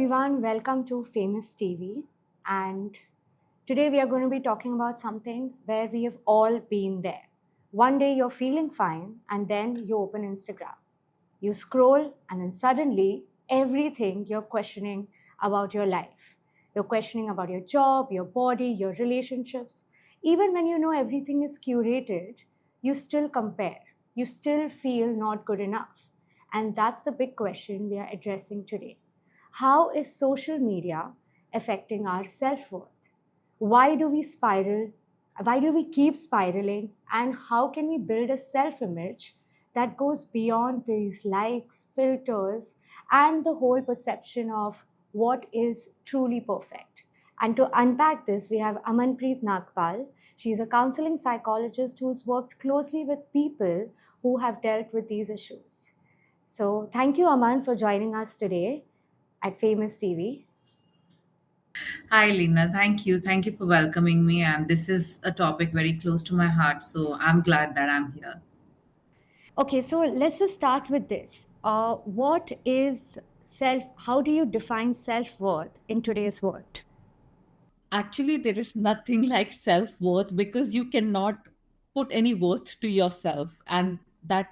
everyone, welcome to Famous TV. And today we are going to be talking about something where we have all been there. One day you're feeling fine, and then you open Instagram. You scroll, and then suddenly everything you're questioning about your life. You're questioning about your job, your body, your relationships. Even when you know everything is curated, you still compare. You still feel not good enough. And that's the big question we are addressing today. How is social media affecting our self worth? Why do we spiral? Why do we keep spiraling? And how can we build a self image that goes beyond these likes, filters, and the whole perception of what is truly perfect? And to unpack this, we have Amanpreet Nagpal. She's a counseling psychologist who's worked closely with people who have dealt with these issues. So, thank you, Aman, for joining us today at Famous TV. Hi, Lena. Thank you. Thank you for welcoming me. And this is a topic very close to my heart. So I'm glad that I'm here. Okay, so let's just start with this. What is self? How do you define self worth in today's world? Actually, there is nothing like self-worth because you cannot put any worth to yourself, and that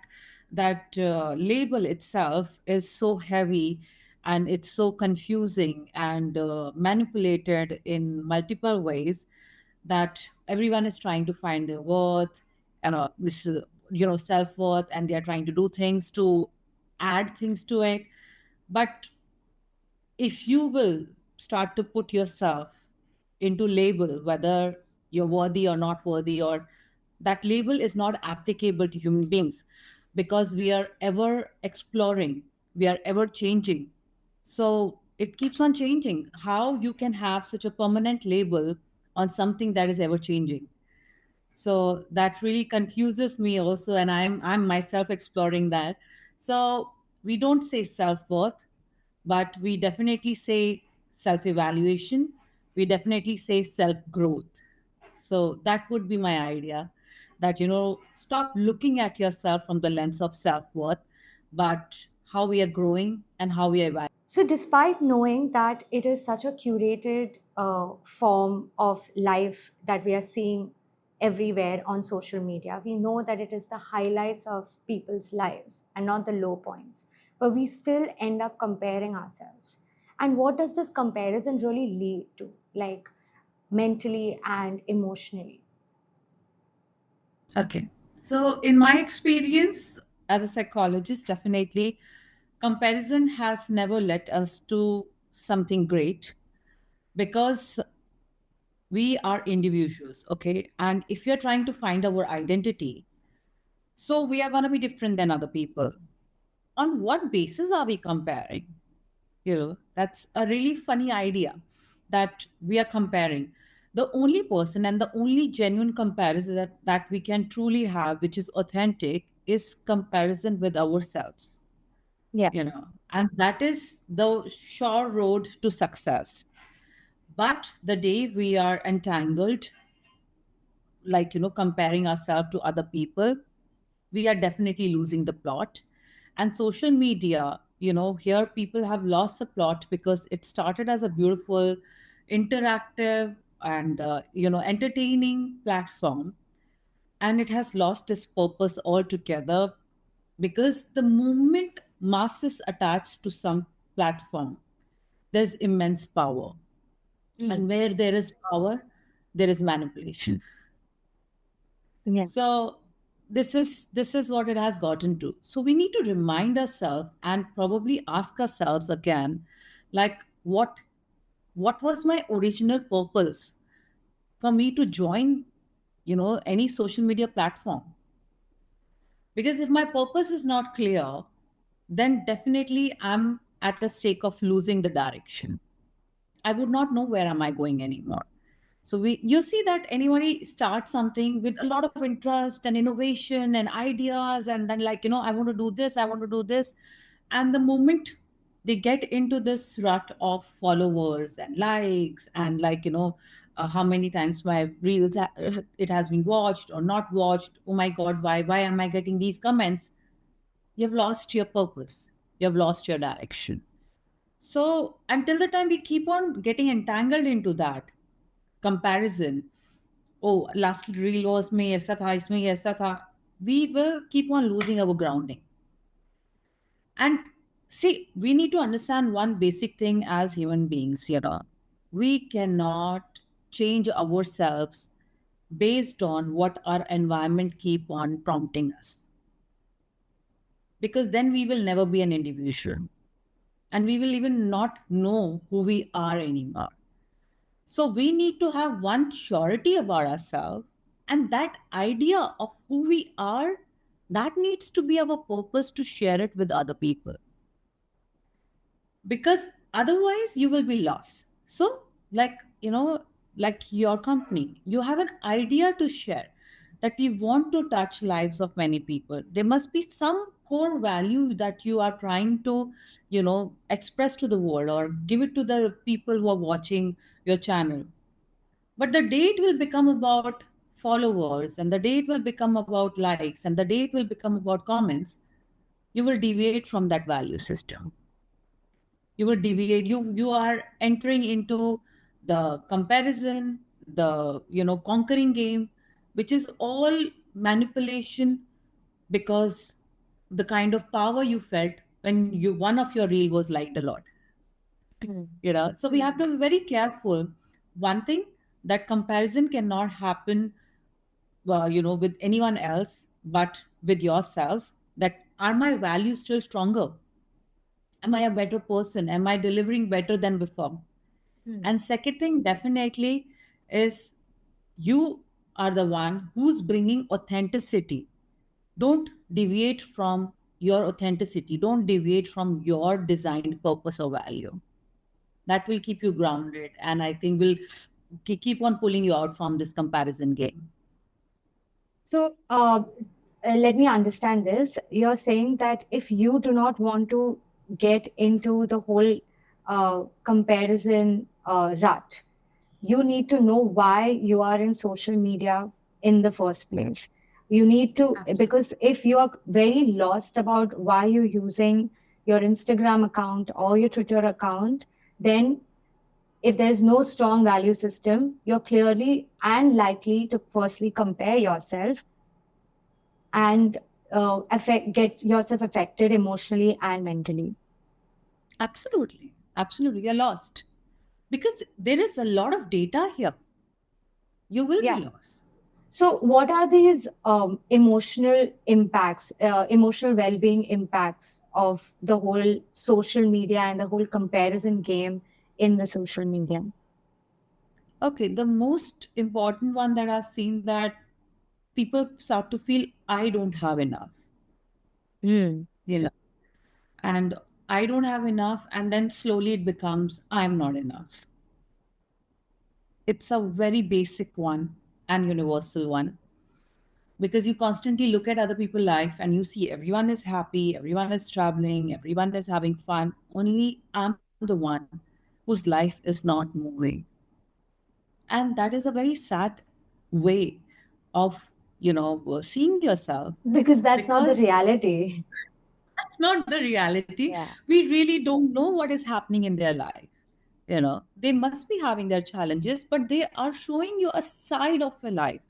label itself is so heavy, and it's so confusing and manipulated in multiple ways that everyone is trying to find their worth and this is self-worth, and they're trying to do things to add things to it. But if you will start to put yourself into label, whether you're worthy or not worthy, or that label is not applicable to human beings, because we are ever exploring, we are ever changing. So it keeps on changing. How you can have such a permanent label on something that is ever changing? So that really confuses me also, and I'm myself exploring that. So we don't say self-worth, but we definitely say self-evaluation, we definitely say self-growth. So that would be my idea, that stop looking at yourself from the lens of self-worth, but how we are growing and how we are evaluating. So, despite knowing that it is such a curated form of life that we are seeing everywhere on social media, we know that it is the highlights of people's lives and not the low points. But we still end up comparing ourselves. And what does this comparison really lead to, like mentally and emotionally? Okay. So, in my experience as a psychologist, definitely comparison has never led us to something great, because we are individuals. Okay. And if you're trying to find our identity, so we are going to be different than other people. On what basis are we comparing? That's a really funny idea, that we are comparing. The only person and the only genuine comparison that we can truly have, which is authentic, is comparison with ourselves. Yeah. And that is the sure road to success. But the day we are entangled, like comparing ourselves to other people, we are definitely losing the plot. And social media, here people have lost the plot, because it started as a beautiful, interactive, and entertaining platform, and it has lost its purpose altogether, because the moment masses attached to some platform, there's immense power. And where there is power, there is manipulation. Yeah. So this is what it has gotten to. So we need to remind ourselves and probably ask ourselves again, like, what was my original purpose for me to join any social media platform? Because if my purpose is not clear, then definitely I'm at a stake of losing the direction. I would not know where am I going anymore. So you see that anybody starts something with a lot of interest and innovation and ideas, and then, like, I want to do this, I want to do this. And the moment they get into this rut of followers and likes, and, like, how many times my reels it has been watched or not watched, oh my god, why am I getting these comments? You've lost your purpose, you've lost your direction. So until the time we keep on getting entangled into that comparison, oh, last reel was में ऐसा था, इसमें ऐसा था, we will keep on losing our grounding. And see, we need to understand one basic thing as human beings, we cannot change ourselves based on what our environment keep on prompting us, because then we will never be an individual and we will even not know who we are anymore. So we need to have one surety about ourselves, and that idea of who we are, that needs to be our purpose to share it with other people, because otherwise you will be lost. So, like, like your company, you have an idea to share, that we want to touch lives of many people. There must be some core value that you are trying to, express to the world or give it to the people who are watching your channel. But the day it will become about followers, and the day it will become about likes, and the day it will become about comments, you will deviate from that value system. You will deviate. You are entering into the comparison, the conquering game, which is all manipulation, because the kind of power you felt when one of your reel was liked a lot. So we have to be very careful. One thing, that comparison cannot happen with anyone else, but with yourself. That, are my values still stronger? Am I a better person? Am I delivering better than before? And second thing, definitely, is you are the one who's bringing authenticity. Don't deviate from your authenticity. Don't deviate from your designed purpose or value. That will keep you grounded, and I think will keep on pulling you out from this comparison game. So, let me understand this. You're saying that if you do not want to get into the whole comparison rut, you need to know why you are in social media in the first place. You need to, Absolutely. because if you are very lost about why you're using your Instagram account or your Twitter account, then if there's no strong value system, you're clearly and likely to firstly compare yourself and get yourself affected emotionally and mentally. Absolutely. Absolutely. You're lost. Because there is a lot of data here. You will be Yeah. lost. So, what are these emotional impacts, emotional well being impacts of the whole social media and the whole comparison game in the social media? Okay, the most important one that I've seen, that people start to feel I don't have enough, Mm. you know, and I don't have enough, and then slowly it becomes I'm not enough. It's a very basic one and universal one, because you constantly look at other people's life and you see everyone is happy, everyone is traveling, everyone is having fun. Only I'm the one whose life is not moving. And that is a very sad way of seeing yourself, Because that's not the because reality. that's not the reality. Yeah. We really don't know what is happening in their life. They must be having their challenges, but they are showing you a side of their life.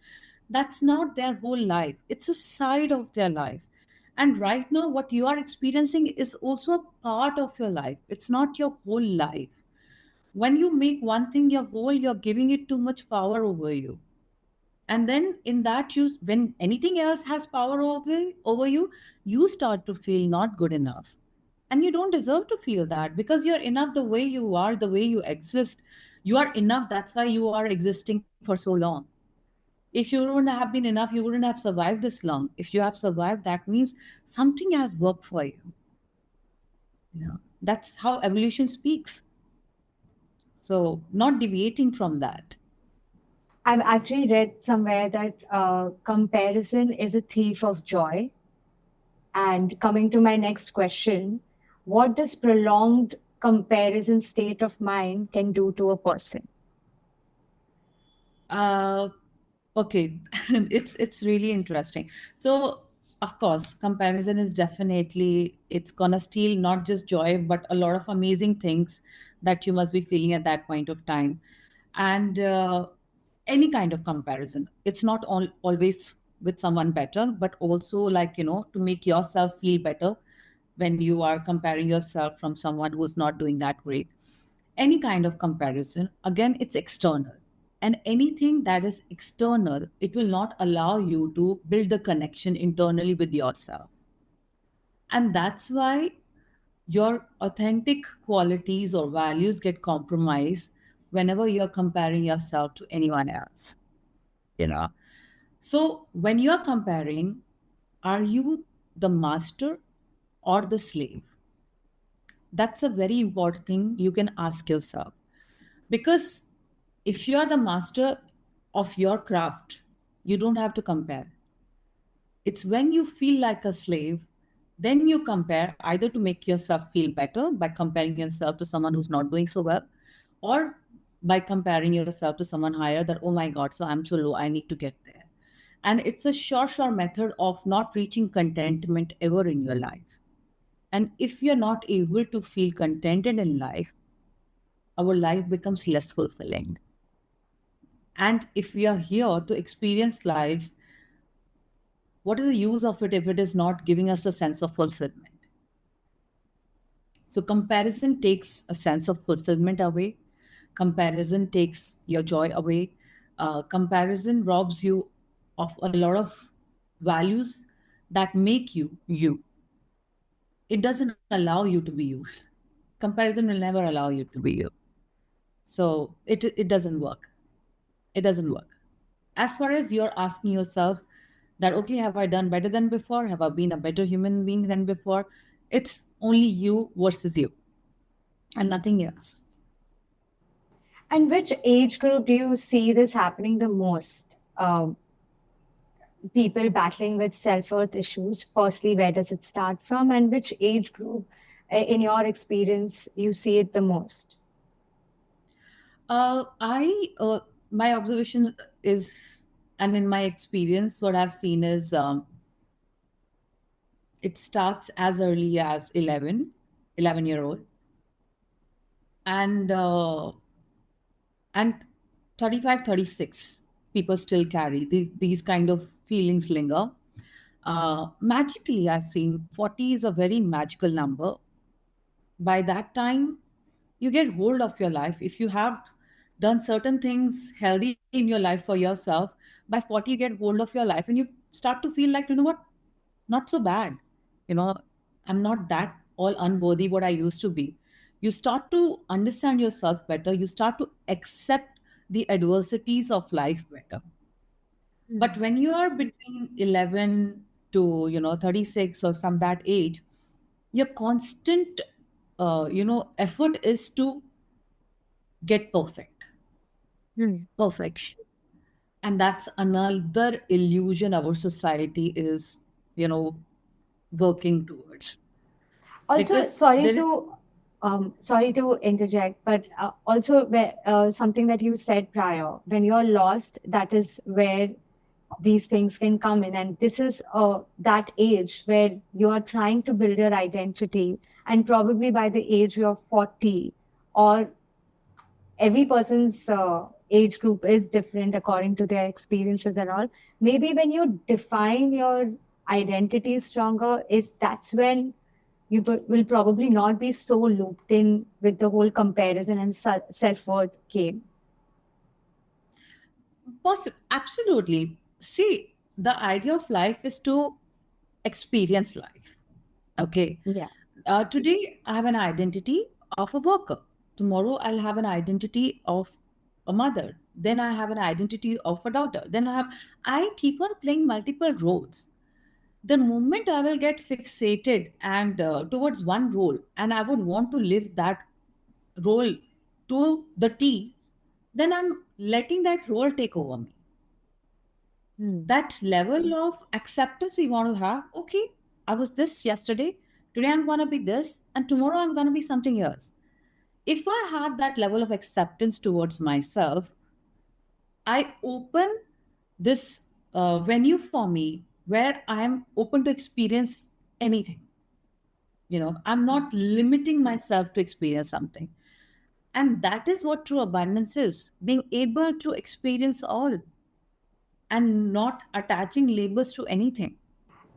That's not their whole life, it's a side of their life. And right now what you are experiencing is also a part of your life, it's not your whole life. When you make one thing your whole, you're giving it too much power over you. And then in that, you when anything else has power over you, you start to feel not good enough. And you don't deserve to feel that, because you're enough the way you are, the way you exist. You are enough, that's why you are existing for so long. If you wouldn't have been enough, you wouldn't have survived this long. If you have survived, that means something has worked for you. That's how evolution speaks. So not deviating from that. I've actually read somewhere that comparison is a thief of joy. And coming to my next question, what does prolonged comparison state of mind can do to a person? uh okay. It's really interesting. So Of course, comparison is definitely, it's gonna steal not just joy but a lot of amazing things that you must be feeling at that point of time. And any kind of comparison, it's not always with someone better, but also, like, to make yourself feel better when you are comparing yourself from someone who's not doing that great. Any kind of comparison, again, it's external. And anything that is external, it will not allow you to build the connection internally with yourself. And that's why your authentic qualities or values get compromised whenever you're comparing yourself to anyone else. You know. So when you're comparing, are you the master or the slave? That's a very important thing you can ask yourself. Because if you are the master of your craft, you don't have to compare. It's when you feel like a slave, then you compare, either to make yourself feel better by comparing yourself to someone who's not doing so well, or by comparing yourself to someone higher, that, oh my God, so I'm so low, I need to get there. And it's a sure method of not reaching contentment ever in your life. And if you're not able to feel contented in life, our life becomes less fulfilling. And if we are here to experience life, what is the use of it if it is not giving us a sense of fulfillment? So, comparison takes a sense of fulfillment away. Comparison takes your joy away. Comparison robs you of a lot of values that make you you. It doesn't allow you to be you. Comparison will never allow you to be you. So, it doesn't work. It doesn't work. As far as you're asking yourself that, okay, have I done better than before? Have I been a better human being than before? It's only you versus you and nothing else. And which age group do you see this happening the most? People battling with self-worth issues. Firstly, where does it start from, and which age group, in your experience, you see it the most? I My observation is, and in my experience, what I've seen is, it starts as early as 11 year old, and and 35, 36 people still carry these kind of feelings linger. Magically, I've seen 40 is a very magical number. By that time, you get hold of your life. If you have done certain things healthy in your life for yourself, by 40 you get hold of your life and you start to feel like, you know what, not so bad. you know I'm not that all unworthy what I used to be. You start to understand yourself better, you start to accept the adversities of life better. But Hmm. when you are between 11 to 36 or some that age, your constant effort is to get Hmm. perfection. And that's another illusion our society is you know working towards. Also, Because there is sorry to interject, but also something that you said prior, when you're lost, that is where these things can come in, and this is that age where you are trying to build your identity, and probably by the age you're 40, or every person's age group is different according to their experiences and all. Maybe when you define your identity stronger, is that's when will probably not be so looped in with the whole comparison and self-worth game. absolutely. See, the idea of life is to experience life. Okay. Yeah. Today I have an identity of a worker. Tomorrow I'll have an identity of a mother. Then I have an identity of a daughter. I keep on playing multiple roles. The moment I will get fixated and towards one role, and I would want to live that role to the T, then I'm letting that role take over me. Hmm. That level of acceptance we want to have. Okay, I was this yesterday, today I'm going to be this, and tomorrow I'm going to be something else. If I have that level of acceptance towards myself, I open this venue for me where I am open to experience anything. I'm not limiting myself to experience something. And that is what true abundance is, being able to experience all and not attaching labels to anything.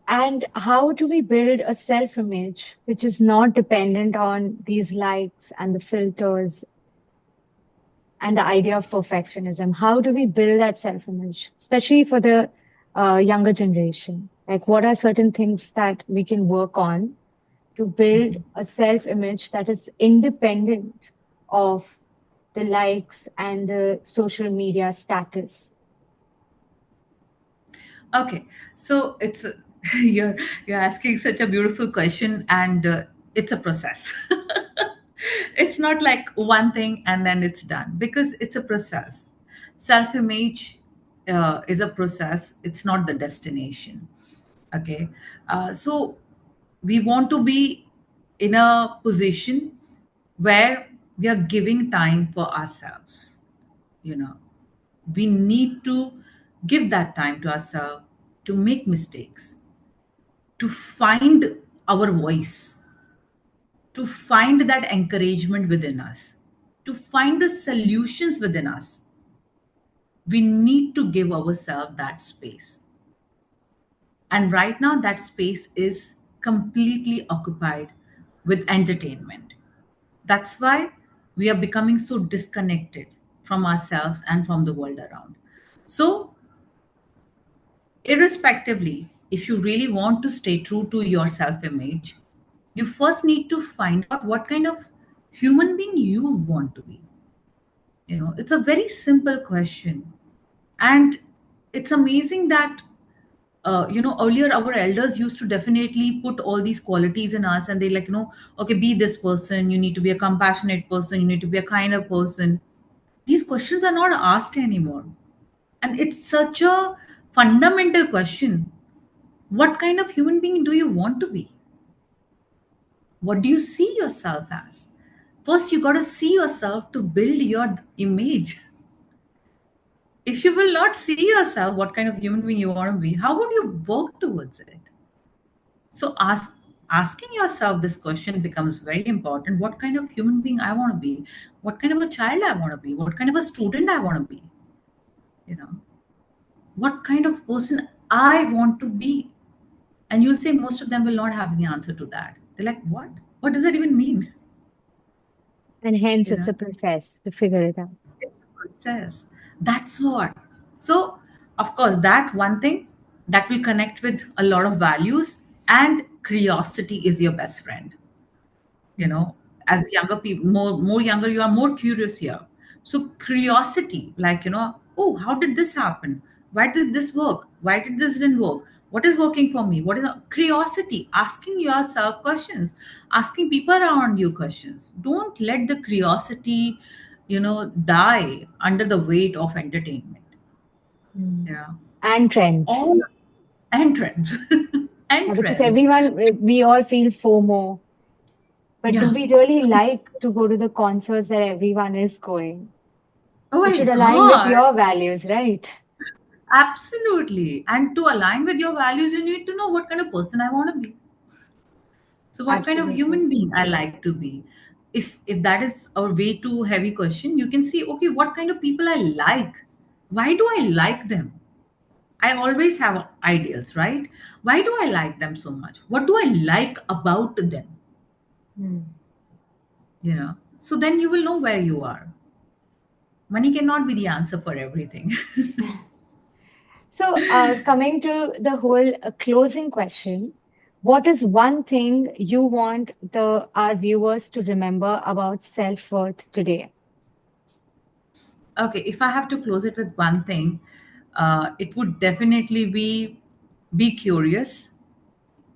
And how do we build a self image which is not dependent on these likes and the filters and the idea of perfectionism? How do we build that self image, especially for the younger generation? Like, what are certain things that we can work on to build a self image that is independent of the likes and the social media status? Okay, so it's you're you're asking such a beautiful question, and it's a process. It's not like one thing and then it's done, because it's a process. Self image is a process, it's not the destination. Okay, so we want to be in a position where we are giving time for ourselves. You know, we need to give that time to ourselves, to make mistakes, to find our voice, to find that encouragement within us, to find the solutions within us. We need to give ourselves that space. And right now, that space is completely occupied with entertainment. That's why we are becoming so disconnected from ourselves and from the world around. So, irrespectively, if you really want to stay true to your self image, you first need to find out what kind of human being you want to be. It's a very simple question. And it's amazing that, earlier our elders used to definitely put all these qualities in us, and they like, okay, be this person, you need to be a compassionate person, you need to be a kinder person. These questions are not asked anymore. And it's such a fundamental question. What kind of human being do you want to be? What do you see yourself as? First, you got to see yourself to build your image. If you will not see yourself, what kind of human being you want to be, how would you work towards it? So, asking yourself this question becomes very important. What kind of human being I want to be? What kind of a child I want to be? What kind of a student I want to be? You know, what kind of person I want to be? And you'll say most of them will not have the answer to that. They're like, what? What does that even mean? And hence, You it's know, a process to figure it out. it's a process. That's what. So, of course, that one thing that will connect with a lot of values, and curiosity is your best friend. you Mm. know as younger people, more younger, you are more curious here. So curiosity, like, oh, how did this happen? Why did this work? Why did this didn't work? What is working for me? What is curiosity? Asking yourself questions, asking people around you questions. Don't let the curiosity die under the weight of entertainment. Mm. Yeah. And trends. All entrance. Yeah, because Entrance. everyone, we all feel FOMO, but do Yeah. we really like to go to the concerts that everyone is going? Oh It my should align with god. your values, right? Absolutely. And to align with your values, you need to know what kind of person I want to be. So what kind of Absolutely. human being I like to be. If that is a way too heavy question, you can see, okay, what kind of people I like. Why do I like them? I always have ideals, right? Why do I like them so much? What do I like about them? Mm. So then you will know where you are. Money cannot be the answer for everything. So, coming to the whole closing question, what is one thing you want the our viewers to remember about self-worth today? Okay, if I have to close it with one thing, it would definitely be curious,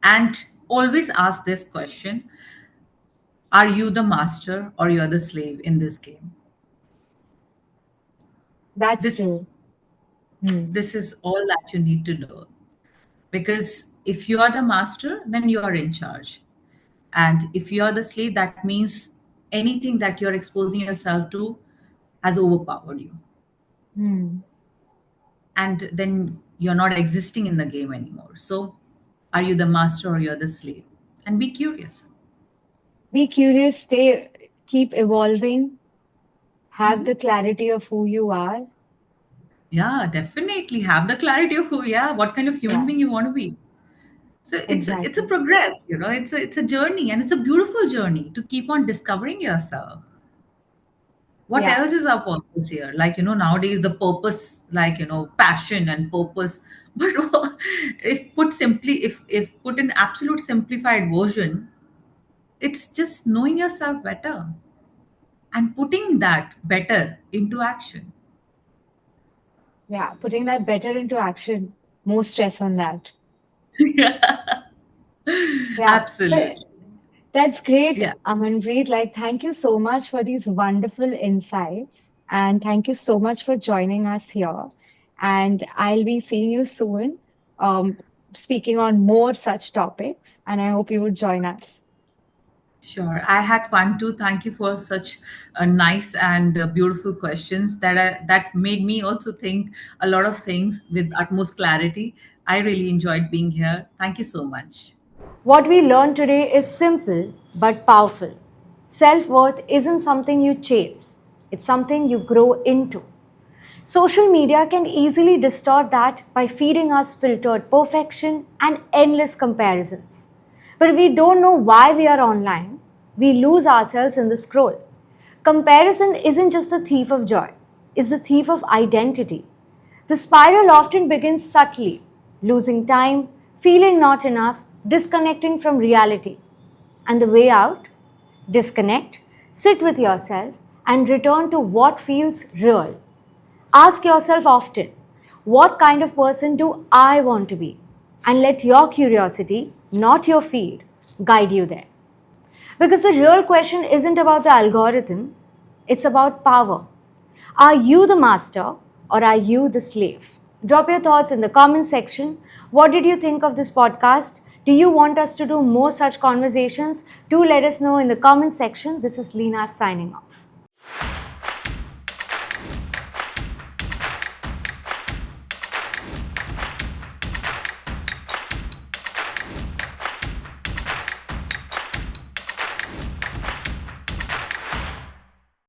and always ask this question: are you the master or you are the slave in this game? That's This true. Hmm. this is all that you need to know. Because if you are the master, then you are in charge. And if you are the slave, that means anything that you're exposing yourself to has overpowered you. Hmm. And then You're not existing in the game anymore. So, are you the master or you're the slave? And be curious. Be curious, keep evolving, have the clarity of who you are. Yeah, definitely have the clarity of who, yeah, what kind of human Yeah, being you want to be. So it's a exactly. progress, it's a journey, and it's a beautiful journey to keep on discovering yourself. What Yeah, else is our purpose here? Like, nowadays the purpose, like, passion and purpose. But if put in absolute simplified version, it's just knowing yourself better and putting that better into action. yeah. Putting that better into action. More stress on that. Yeah, Yeah. But absolutely. that's great, Yeah, Amanpreet. Like, thank you so much for these wonderful insights. And thank you so much for joining us here. And I'll be seeing you soon, um, speaking on more such topics. And I hope you would join us. sure. I had fun too. Thank you for such nice and beautiful questions that made me also think a lot of things with utmost clarity. I really enjoyed being here. Thank you so much. What we learned today is simple but powerful. Self worth isn't something you chase, it's something you grow into. Social media can easily distort that by feeding us filtered perfection and endless comparisons. But if we don't know why we are online, we lose ourselves in the scroll. Comparison isn't just the thief of joy, it's the thief of identity. The spiral often begins subtly, losing time, feeling not enough, disconnecting from reality. And the way out? Disconnect, sit with yourself, and return to what feels real. Ask yourself often, what kind of person do I want to be? And let your curiosity, not your feed, guide you there. Because the real question isn't about the algorithm, it's about power. Are you the master or are you the slave? Drop your thoughts in the comment section. What did you think of this podcast? Do you want us to do more such conversations? Do let us know in the comment section. This is Lena signing off.